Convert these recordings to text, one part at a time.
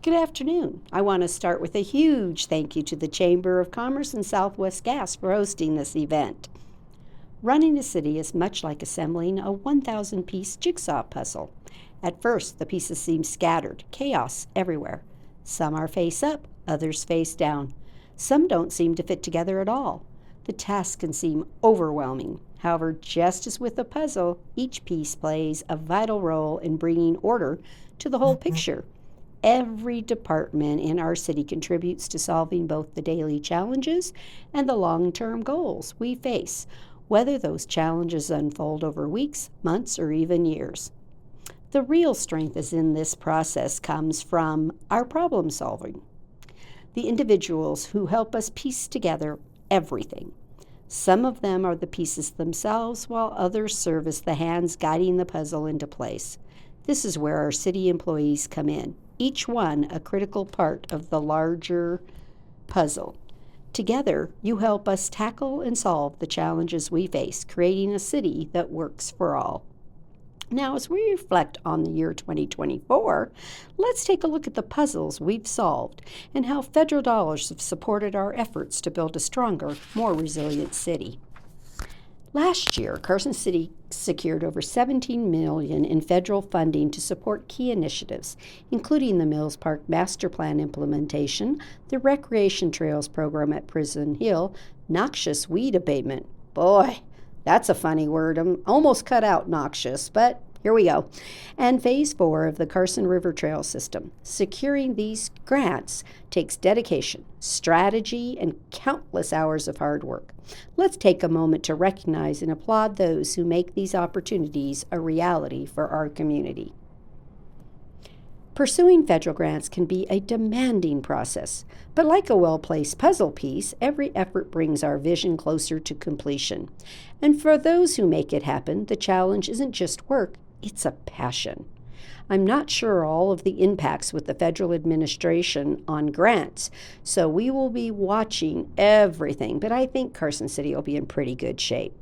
Good afternoon. I want to start with a huge thank you to the Chamber of Commerce and Southwest Gas for hosting this event. Running a city is much like assembling a 1,000-piece jigsaw puzzle. At first, the pieces seem scattered, chaos everywhere. Some are face up, others face down. Some don't seem to fit together at all. The task can seem overwhelming. However, just as with a puzzle, each piece plays a vital role in bringing order to the whole picture. Every department in our city contributes to solving both the daily challenges and the long-term goals we face, whether those challenges unfold over weeks, months, or even years. The real strength is in this process comes from our problem solving, the individuals who help us piece together everything. Some of them are the pieces themselves, while others serve as the hands guiding the puzzle into place. This is where our city employees come in, each one a critical part of the larger puzzle. Together, you help us tackle and solve the challenges we face, creating a city that works for all. Now, as we reflect on the year 2024, let's take a look at the puzzles we've solved and how federal dollars have supported our efforts to build a stronger, more resilient city. Last year, Carson City secured over $17 million in federal funding to support key initiatives, including the Mills Park Master Plan implementation, the Recreation Trails program at Prison Hill, noxious weed abatement. Boy, that's a funny word. I'm almost cut out noxious, but here we go. And Phase 4 of the Carson River Trail System. Securing these grants takes dedication, strategy, and countless hours of hard work. Let's take a moment to recognize and applaud those who make these opportunities a reality for our community. Pursuing federal grants can be a demanding process, but like a well-placed puzzle piece, every effort brings our vision closer to completion. And for those who make it happen, the challenge isn't just work, it's a passion. I'm not sure all of the impacts with the federal administration on grants, so we will be watching everything, but I think Carson City will be in pretty good shape.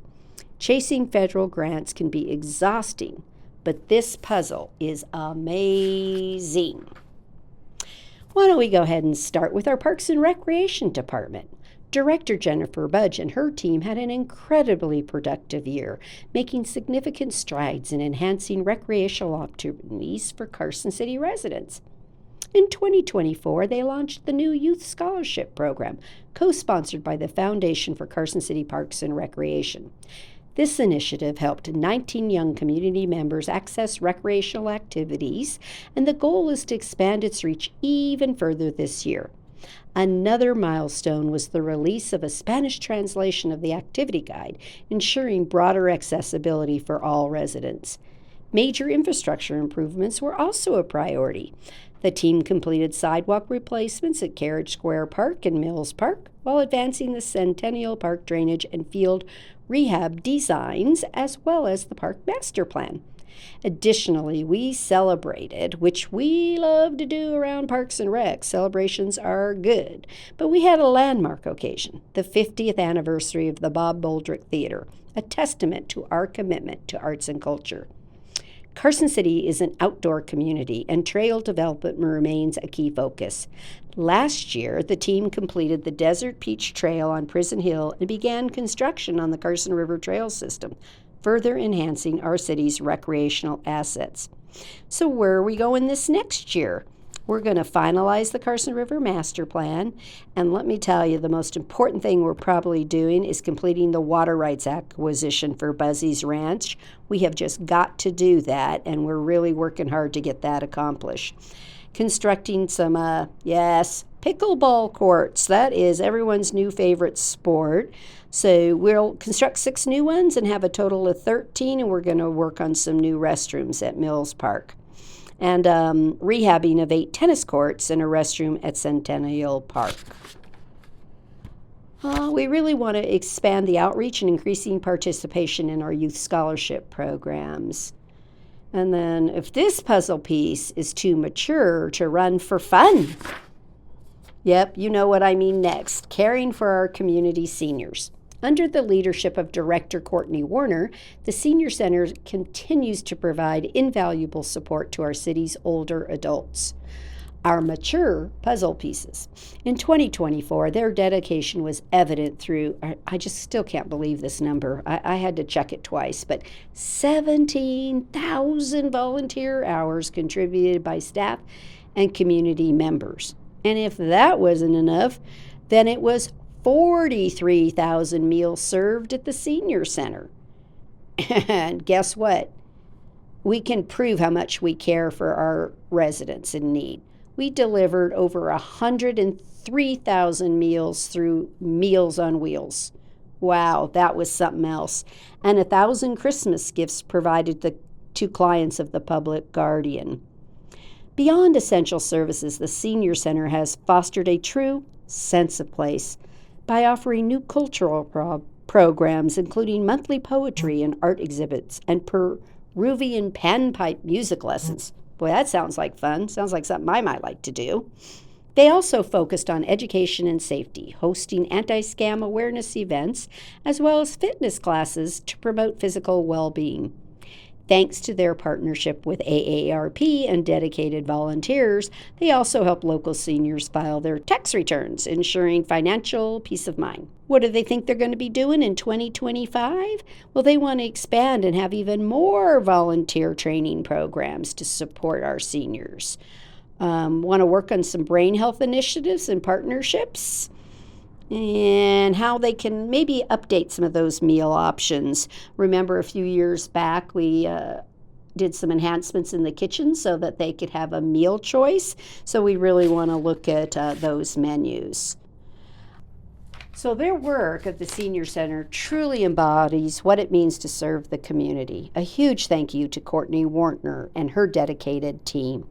Chasing federal grants can be exhausting, but this puzzle is amazing. Why don't we go ahead and start with our Parks and Recreation Department. Director Jennifer Budge and her team had an incredibly productive year, making significant strides in enhancing recreational opportunities for Carson City residents. In 2024, they launched the new Youth Scholarship Program, co-sponsored by the Foundation for Carson City Parks and Recreation. This initiative helped 19 young community members access recreational activities, and the goal is to expand its reach even further this year. Another milestone was the release of a Spanish translation of the activity guide, ensuring broader accessibility for all residents. Major infrastructure improvements were also a priority. The team completed sidewalk replacements at Carriage Square Park and Mills Park, while advancing the Centennial Park drainage and field rehab designs, as well as the park master plan. Additionally, we celebrated, which we love to do around Parks and Rec. Celebrations are good. But we had a landmark occasion, the 50th anniversary of the Bob Boldrick Theater, a testament to our commitment to arts and culture. Carson City is an outdoor community, and trail development remains a key focus. Last year, the team completed the Desert Peach Trail on Prison Hill and began construction on the Carson River Trail System, further enhancing our city's recreational assets. So where are we going this next year? We're going to finalize the Carson River Master Plan, and let me tell you, the most important thing we're probably doing is completing the water rights acquisition for Buzzy's Ranch. We have just got to do that, and we're really working hard to get that accomplished. Constructing some, pickleball courts. That is everyone's new favorite sport. So we'll construct 6 new ones and have a total of 13, and we're going to work on some new restrooms at Mills Park. And rehabbing of 8 tennis courts and a restroom at Centennial Park. We really want to expand the outreach and increasing participation in our youth scholarship programs. And then if this puzzle piece is too mature to run for fun. Yep, you know what I mean next. Caring for our community seniors. Under the leadership of Director Courtney Warner, the Senior Center continues to provide invaluable support to our city's older adults. our mature puzzle pieces. In 2024, their dedication was evident through, I just still can't believe this number. I had to check it twice, but 17,000 volunteer hours contributed by staff and community members. And if that wasn't enough, then it was 43,000 meals served at the senior center. And guess what? We can prove how much we care for our residents in need. We delivered over 103,000 meals through Meals on Wheels. Wow, that was something else. And 1,000 Christmas gifts provided to clients of the Public Guardian. Beyond essential services, the Senior Center has fostered a true sense of place by offering new cultural programs, including monthly poetry and art exhibits and Peruvian panpipe music lessons. Boy, that sounds like fun. Sounds like something I might like to do. They also focused on education and safety, hosting anti-scam awareness events, as well as fitness classes to promote physical well-being. Thanks to their partnership with AARP and dedicated volunteers, they also help local seniors file their tax returns, ensuring financial peace of mind. What do they think they're going to be doing in 2025? Well, they want to expand and have even more volunteer training programs to support our seniors. Want to work on some brain health initiatives and partnerships? And how they can maybe update some of those meal options. Remember a few years back we did some enhancements in the kitchen so that they could have a meal choice. So we really want to look at those menus. So their work at the Senior Center truly embodies what it means to serve the community. A huge thank you to Courtney Wartner and her dedicated team.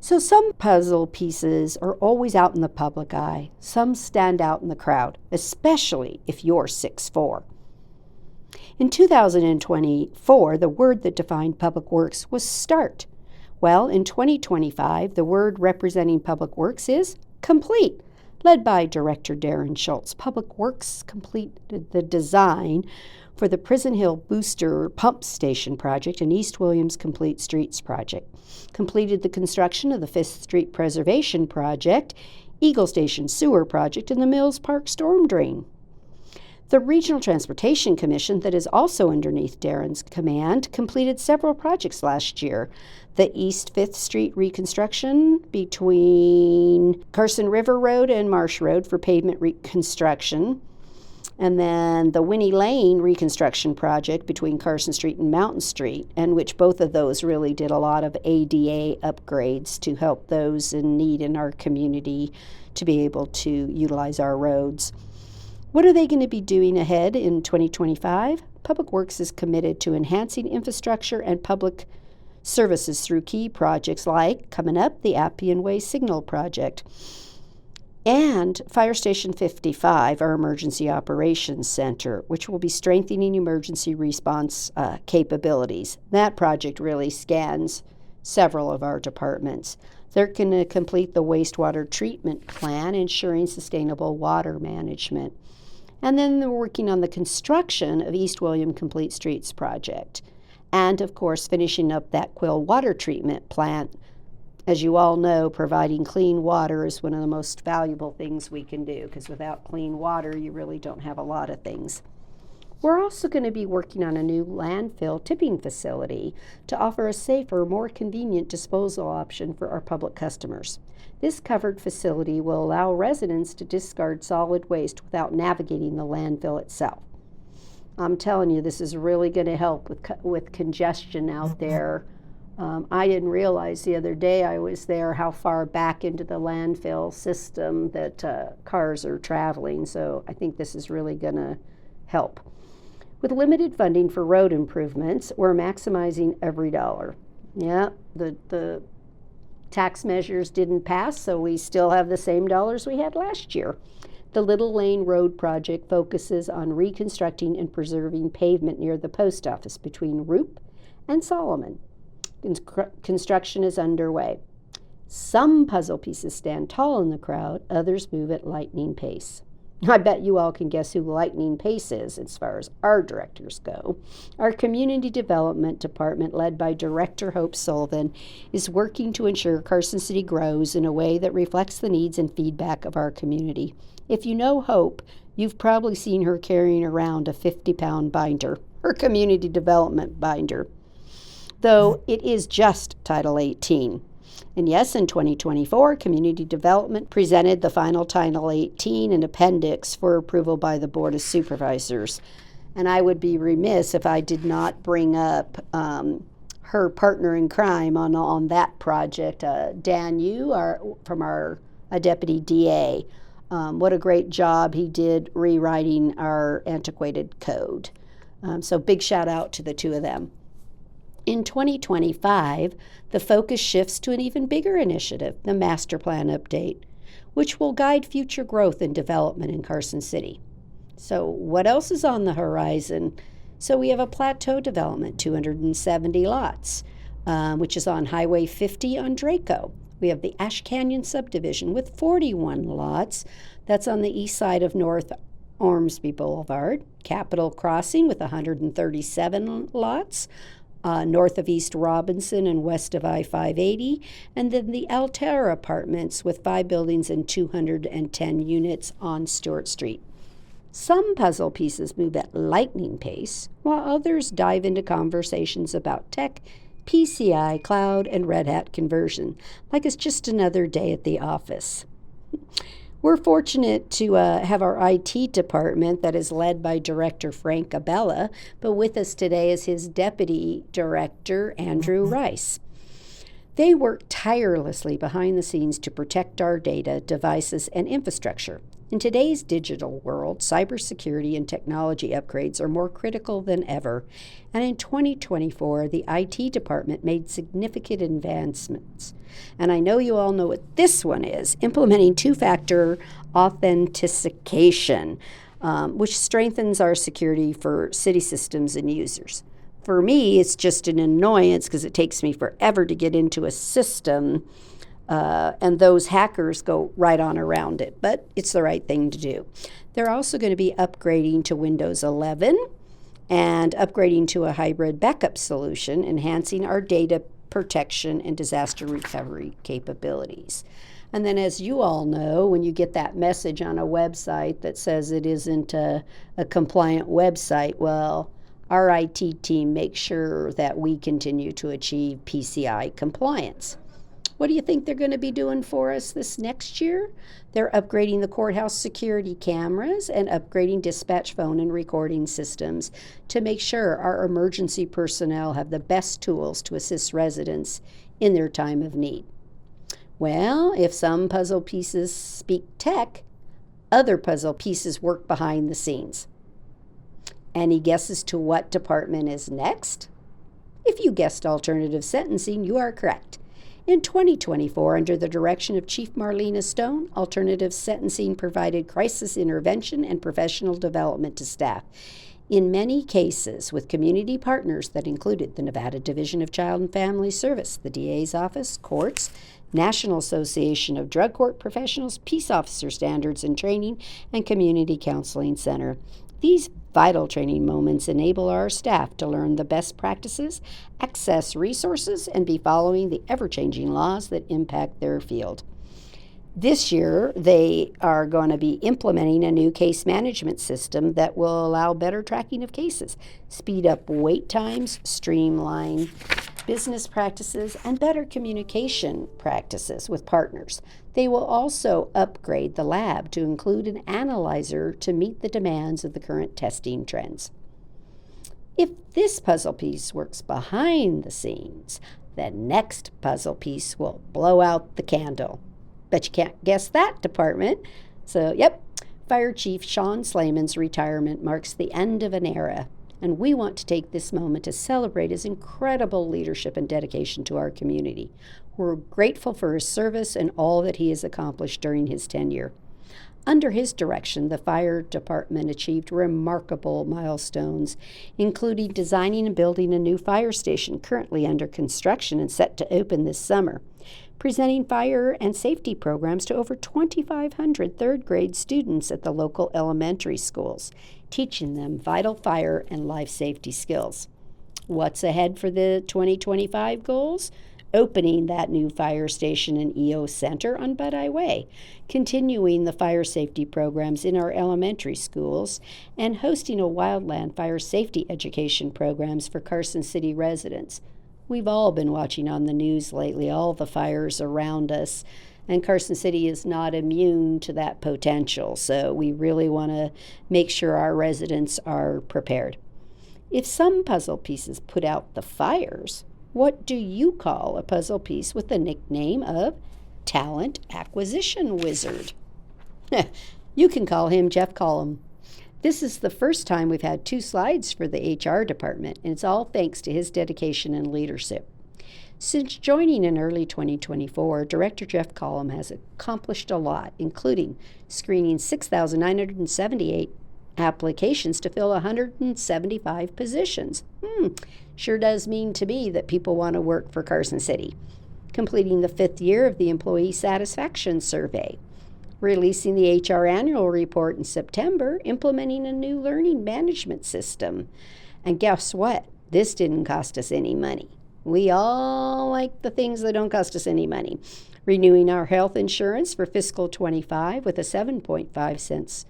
So some puzzle pieces are always out in the public eye. Some stand out in the crowd, especially if you're 6'4". In 2024, the word that defined Public Works was START. Well, in 2025, the word representing Public Works is complete. Led by Director Darren Schultz, Public Works completed the design for the Prison Hill Booster Pump Station project and East Williams Complete Streets project, completed the construction of the 5th Street Preservation project, Eagle Station Sewer project, and the Mills Park Storm Drain. The Regional Transportation Commission, that is also underneath Darren's command, completed several projects last year. The East 5th Street reconstruction between Carson River Road and Marsh Road for pavement reconstruction, and then the Winnie Lane reconstruction project between Carson Street and Mountain Street, and which both of those really did a lot of ADA upgrades to help those in need in our community to be able to utilize our roads. What are they going to be doing ahead in 2025? Public Works is committed to enhancing infrastructure and public services through key projects like, coming up, the Appian Way Signal Project, and Fire Station 55, our Emergency Operations Center, which will be strengthening emergency response capabilities. That project really scans several of our departments. They're going to complete the wastewater treatment plan, ensuring sustainable water management. And then they're working on the construction of East William Complete Streets project. And, of course, finishing up that Quill water treatment plant. As you all know, providing clean water is one of the most valuable things we can do, because without clean water, you really don't have a lot of things. We're also going to be working on a new landfill tipping facility to offer a safer, more convenient disposal option for our public customers. This covered facility will allow residents to discard solid waste without navigating the landfill itself. I'm telling you, this is really going to help with congestion out there. I didn't realize the other day I was there how far back into the landfill system that cars are traveling, so I think this is really going to help. With limited funding for road improvements, we're maximizing every dollar. Yeah, the tax measures didn't pass, so we still have the same dollars we had last year. The Little Lane Road project focuses on reconstructing and preserving pavement near the post office between Roop and Solomon. Construction is underway. Some puzzle pieces stand tall in the crowd, others move at lightning pace. I bet you all can guess who Lightning Pace is as far as our directors go. Our Community Development Department, led by Director Hope Sullivan, is working to ensure Carson City grows in a way that reflects the needs and feedback of our community. If you know Hope, you've probably seen her carrying around a 50-pound binder, her community development binder, though it is just Title 18. And yes, in 2024, Community Development presented the final Title 18 and appendix for approval by the Board of Supervisors. And I would be remiss if I did not bring up her partner in crime on that project, Dan Yu, from our Deputy DA. What a great job he did rewriting our antiquated code. So big shout out to the two of them. In 2025, the focus shifts to an even bigger initiative, the Master Plan Update, which will guide future growth and development in Carson City. So what else is on the horizon? So we have a plateau development, 270 lots, which is on Highway 50 on Draco. We have the Ash Canyon subdivision with 41 lots. That's on the east side of North Ormsby Boulevard. Capitol Crossing with 137 lots. North of East Robinson and west of I-580, and then the Altera Apartments with 5 buildings and 210 units on Stewart Street. Some puzzle pieces move at lightning pace, while others dive into conversations about tech, PCI, cloud, and Red Hat conversion, like it's just another day at the office. We're fortunate to have our IT department that is led by Director Frank Abella, but with us today is his Deputy Director, Andrew Rice. They work tirelessly behind the scenes to protect our data, devices, and infrastructure. In today's digital world, cybersecurity and technology upgrades are more critical than ever, and in 2024, the IT department made significant advancements. And I know you all know what this one is, implementing two-factor authentication, which strengthens our security for city systems and users. For me, it's just an annoyance because it takes me forever to get into a system, and those hackers go right on around it, but it's the right thing to do. They're also going to be upgrading to Windows 11 and upgrading to a hybrid backup solution, enhancing our data protection and disaster recovery capabilities. And then, as you all know, when you get that message on a website that says it isn't a compliant website, well, our IT team makes sure that we continue to achieve PCI compliance. What do you think they're going to be doing for us this next year? They're upgrading the courthouse security cameras and upgrading dispatch phone and recording systems to make sure our emergency personnel have the best tools to assist residents in their time of need. Well, if some puzzle pieces speak tech, other puzzle pieces work behind the scenes. Any guesses to what department is next? If you guessed alternative sentencing, you are correct. In 2024, under the direction of Chief Marlena Stone, alternative sentencing provided crisis intervention and professional development to staff. In many cases, with community partners that included the Nevada Division of Child and Family Service, the DA's office, courts, National Association of Drug Court Professionals, Peace Officer Standards and Training, and Community Counseling Center. These vital training moments enable our staff to learn the best practices, access resources, and be following the ever-changing laws that impact their field. This year, they are going to be implementing a new case management system that will allow better tracking of cases, speed up wait times, streamline business practices, and better communication practices with partners. They will also upgrade the lab to include an analyzer to meet the demands of the current testing trends. If this puzzle piece works behind the scenes, the next puzzle piece will blow out the candle. Bet you can't guess that department. So, Fire Chief Sean Slayman's retirement marks the end of an era, and we want to take this moment to celebrate his incredible leadership and dedication to our community. We're grateful for his service and all that he has accomplished during his tenure. Under his direction, the fire department achieved remarkable milestones, including designing and building a new fire station currently under construction and set to open this summer, presenting fire and safety programs to over 2,500 third-grade students at the local elementary schools, teaching them vital fire and life safety skills. What's ahead for the 2025 goals? Opening that new fire station and EO Center on Buckeye Way, continuing the fire safety programs in our elementary schools, and hosting a wildland fire safety education programs for Carson City residents. We've all been watching on the news lately, all the fires around us, and Carson City is not immune to that potential, so we really want to make sure our residents are prepared. If some puzzle pieces put out the fires, what do you call a puzzle piece with the nickname of Talent Acquisition Wizard? You can call him Jeff Collum. This is the first time we've had 2 slides for the HR department, and it's all thanks to his dedication and leadership. Since joining in early 2024, Director Jeff Collum has accomplished a lot, including screening 6,978 applications to fill 175 positions. Sure does mean to me that people want to work for Carson City. Completing the 5th year of the Employee Satisfaction Survey. Releasing the HR Annual Report in September, implementing a new learning management system. And guess what? This didn't cost us any money. We all like the things that don't cost us any money. Renewing our health insurance for fiscal 25 with a 7.5%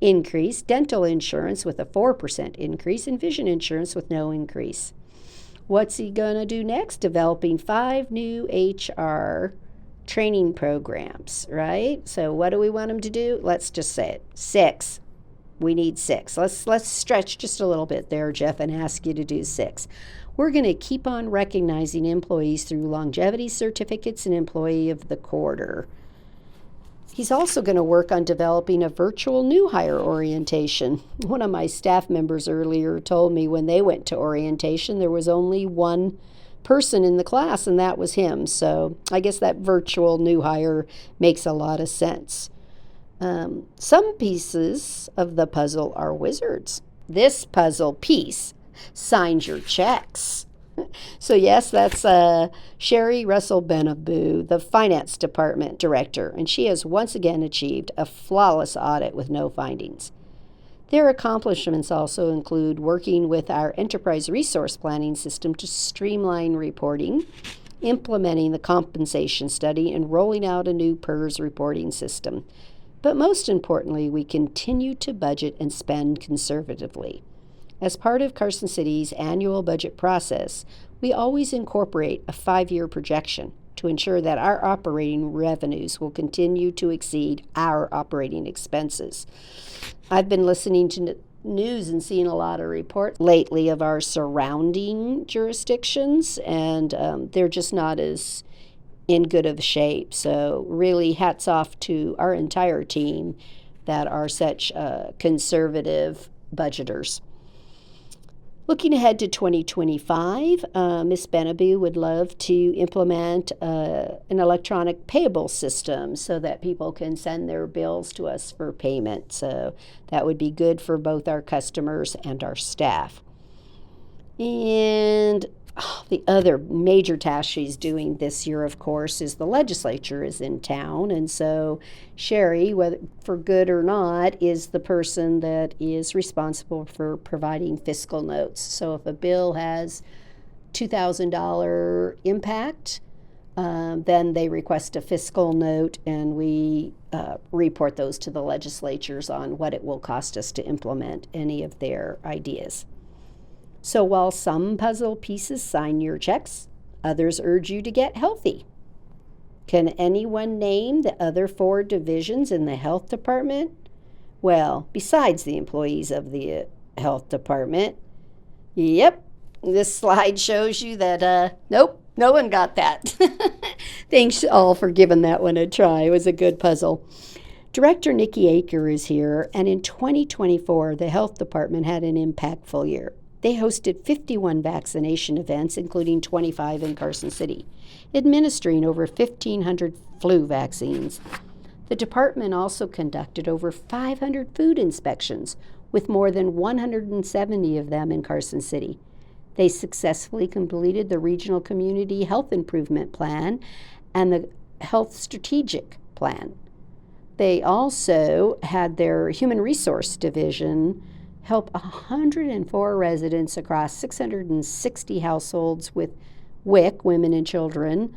increase, dental insurance with a 4% increase, and vision insurance with no increase. What's he going to do next? Developing 5 new HR training programs, right? So what do we want him to do? Let's just say it. 6. We need 6. Let's stretch just a little bit there, Jeff, and ask you to do 6. We're going to keep on recognizing employees through longevity certificates and Employee of the Quarter. He's also going to work on developing a virtual new hire orientation. One of my staff members earlier told me when they went to orientation, there was only one person in the class, and that was him. So I guess that virtual new hire makes a lot of sense. Some pieces of the puzzle are wizards. This puzzle piece signs your checks. So yes, that's Sherry Russell Benaboo, the Finance Department Director, and she has once again achieved a flawless audit with no findings. Their accomplishments also include working with our enterprise resource planning system to streamline reporting, implementing the compensation study, and rolling out a new PERS reporting system. But most importantly, we continue to budget and spend conservatively. As part of Carson City's annual budget process, we always incorporate a 5-year projection to ensure that our operating revenues will continue to exceed our operating expenses. I've been listening to news and seeing a lot of reports lately of our surrounding jurisdictions, and they're just not as in good of shape. So really hats off to our entire team that are such conservative budgeters. Looking ahead to 2025, Ms. Benaboo would love to implement an electronic payable system so that people can send their bills to us for payment. So that would be good for both our customers and our staff. And the other major task she's doing this year, of course, is the legislature is in town. And so Sherry, whether for good or not, is the person that is responsible for providing fiscal notes. So if a bill has $2,000 impact, then they request a fiscal note, and we report those to the legislatures on what it will cost us to implement any of their ideas. So while some puzzle pieces sign your checks, others urge you to get healthy. Can anyone name the other 4 divisions in the health department? Well, besides the employees of the health department. Yep, this slide shows you that, nope, no one got that. Thanks all for giving that one a try. It was a good puzzle. Director Nikki Aker is here, and in 2024, the health department had an impactful year. They hosted 51 vaccination events, including 25 in Carson City, administering over 1,500 flu vaccines. The department also conducted over 500 food inspections, with more than 170 of them in Carson City. They successfully completed the Regional Community Health Improvement Plan and the Health Strategic Plan. They also had their Human Resource Division help 104 residents across 660 households with WIC, women and children,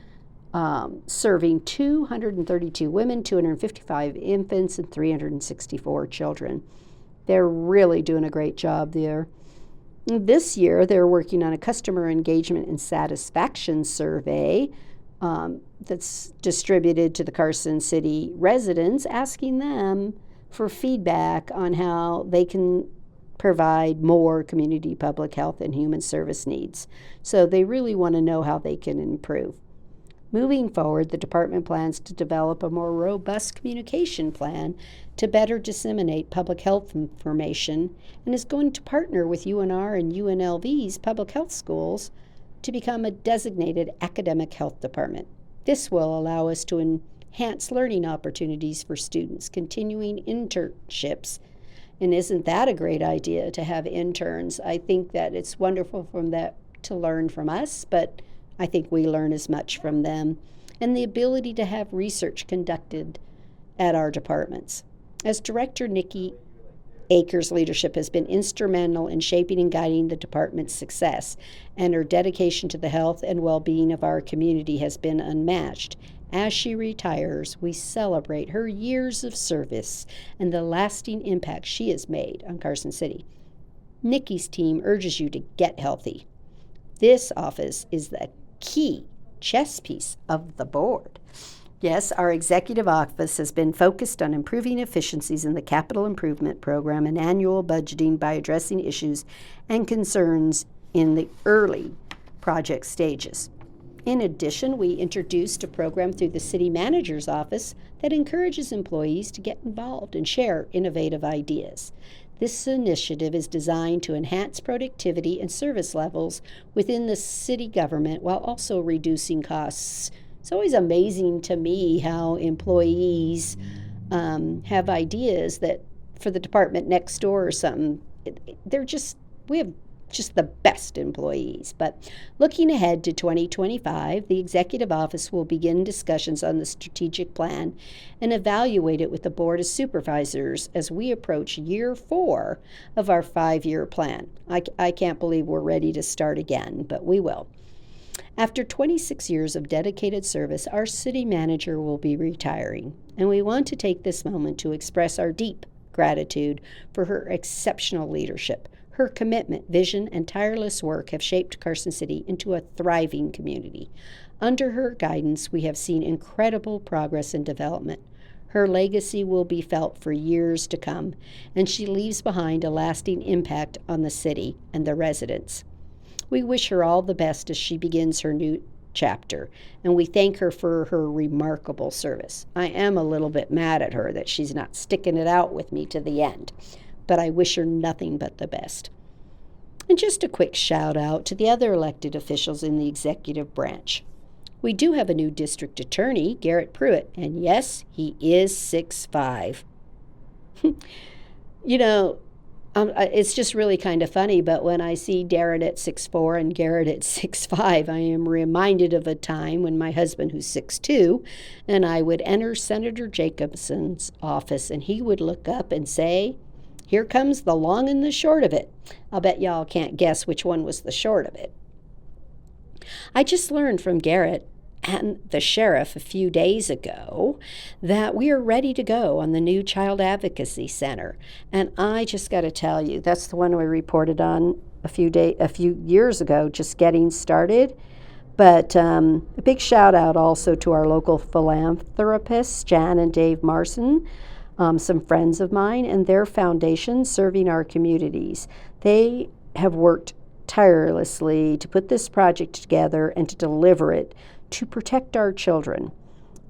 serving 232 women, 255 infants, and 364 children. They're really doing a great job there. This year, they're working on a customer engagement and satisfaction survey that's distributed to the Carson City residents, asking them for feedback on how they can provide more community public health and human service needs. So they really want to know how they can improve. Moving forward, the department plans to develop a more robust communication plan to better disseminate public health information and is going to partner with UNR and UNLV's public health schools to become a designated academic health department. This will allow us to enhance learning opportunities for students, continuing internships. And isn't that a great idea to have interns? I think that it's wonderful from that to learn from us, but I think we learn as much from them. And the ability to have research conducted at our departments. As Director Nikki Akers' leadership has been instrumental in shaping and guiding the department's success, and her dedication to the health and well-being of our community has been unmatched. As she retires, we celebrate her years of service and the lasting impact she has made on Carson City. Nikki's team urges you to get healthy. This office is the key chess piece of the board. Yes, our executive office has been focused on improving efficiencies in the capital improvement program and annual budgeting by addressing issues and concerns in the early project stages. In addition, we introduced a program through the city manager's office that encourages employees to get involved and share innovative ideas. This initiative is designed to enhance productivity and service levels within the city government while also reducing costs. It's always amazing to me how employees have ideas that for the department next door or something. We have just the best employees. But looking ahead to 2025, the Executive Office will begin discussions on the strategic plan and evaluate it with the Board of Supervisors as we approach year 4 of our 5-year plan. I can't believe we're ready to start again, but we will. After 26 years of dedicated service, our city manager will be retiring, and we want to take this moment to express our deep gratitude for her exceptional leadership. Her commitment, vision, and tireless work have shaped Carson City into a thriving community. Under her guidance, we have seen incredible progress and development. Her legacy will be felt for years to come, and she leaves behind a lasting impact on the city and the residents. We wish her all the best as she begins her new chapter, and we thank her for her remarkable service. I am a little bit mad at her that she's not sticking it out with me to the end, but I wish her nothing but the best. And just a quick shout out to the other elected officials in the executive branch. We do have a new district attorney, Garrett Pruitt, and yes, he is 6'5". It's just really kind of funny, but when I see Darren at 6'4" and Garrett at 6'5", I am reminded of a time when my husband, who's 6'2", and I would enter Senator Jacobson's office, and he would look up and say, "Here comes the long and the short of it." I'll bet y'all can't guess which one was the short of it. I just learned from Garrett and the sheriff a few days ago that we are ready to go on the new Child Advocacy Center. And I just got to tell you, that's the one we reported on a few years ago, just getting started. But a big shout out also to our local philanthropists, Jan and Dave Marson, some friends of mine, and their foundation serving our communities. They have worked tirelessly to put this project together and to deliver it to protect our children.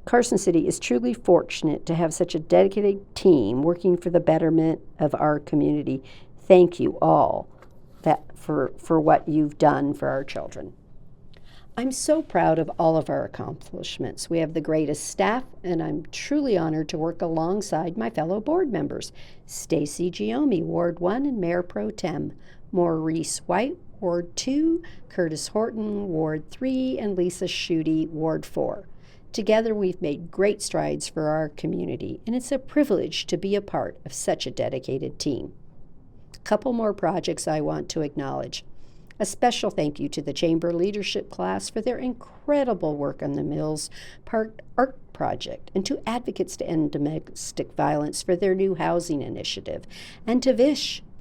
Carson City is truly fortunate to have such a dedicated team working for the betterment of our community. Thank you all for what you've done for our children. I'm so proud of all of our accomplishments. We have the greatest staff, and I'm truly honored to work alongside my fellow board members, Stacy Giomi, Ward 1 and Mayor Pro Tem, Maurice White, Ward 2, Curtis Horton, Ward 3, and Lisa Schutte, Ward 4. Together, we've made great strides for our community, and it's a privilege to be a part of such a dedicated team. A couple more projects I want to acknowledge. A special thank you to the Chamber Leadership class for their incredible work on the Mills Park Art Project, and to Advocates to End Domestic Violence for their new housing initiative, and to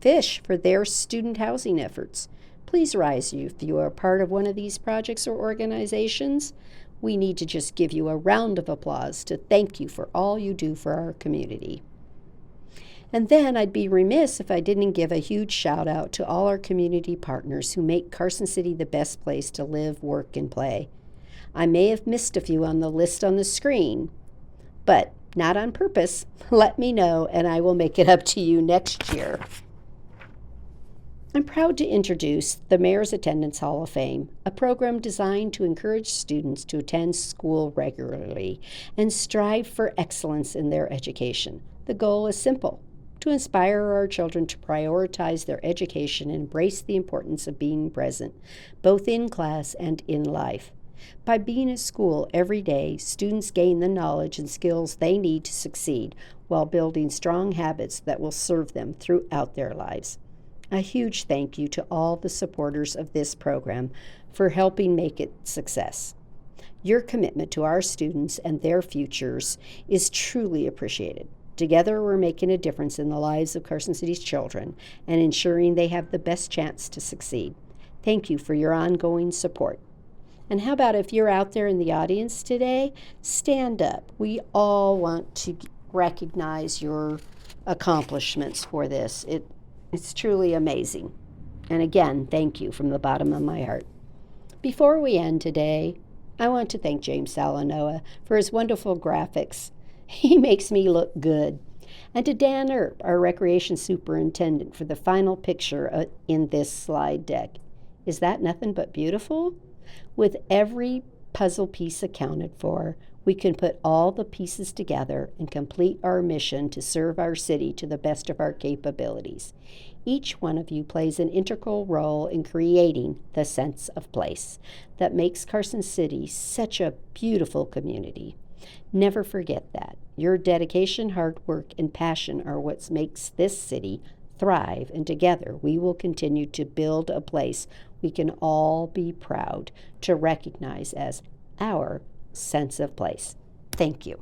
Fish for their student housing efforts. Please rise if you are part of one of these projects or organizations. We need to just give you a round of applause to thank you for all you do for our community. And then I'd be remiss if I didn't give a huge shout out to all our community partners who make Carson City the best place to live, work, and play. I may have missed a few on the list on the screen, but not on purpose. Let me know and I will make it up to you next year. I'm proud to introduce the Mayor's Attendance Hall of Fame, a program designed to encourage students to attend school regularly and strive for excellence in their education. The goal is simple: to inspire our children to prioritize their education and embrace the importance of being present, both in class and in life. By being at school every day, students gain the knowledge and skills they need to succeed while building strong habits that will serve them throughout their lives. A huge thank you to all the supporters of this program for helping make it a success. Your commitment to our students and their futures is truly appreciated. Together, we're making a difference in the lives of Carson City's children and ensuring they have the best chance to succeed. Thank you for your ongoing support. And how about if you're out there in the audience today, stand up. We all want to recognize your accomplishments for this. It's truly amazing. And again, thank you from the bottom of my heart. Before we end today, I want to thank James Salanoa for his wonderful graphics. He makes me look good. And to Dan Earp, our recreation superintendent, for the final picture in this slide deck. Is that nothing but beautiful? With every puzzle piece accounted for, we can put all the pieces together and complete our mission to serve our city to the best of our capabilities. Each one of you plays an integral role in creating the sense of place that makes Carson City such a beautiful community. Never forget that. Your dedication, hard work, and passion are what makes this city thrive, and together we will continue to build a place we can all be proud to recognize as our sense of place. Thank you.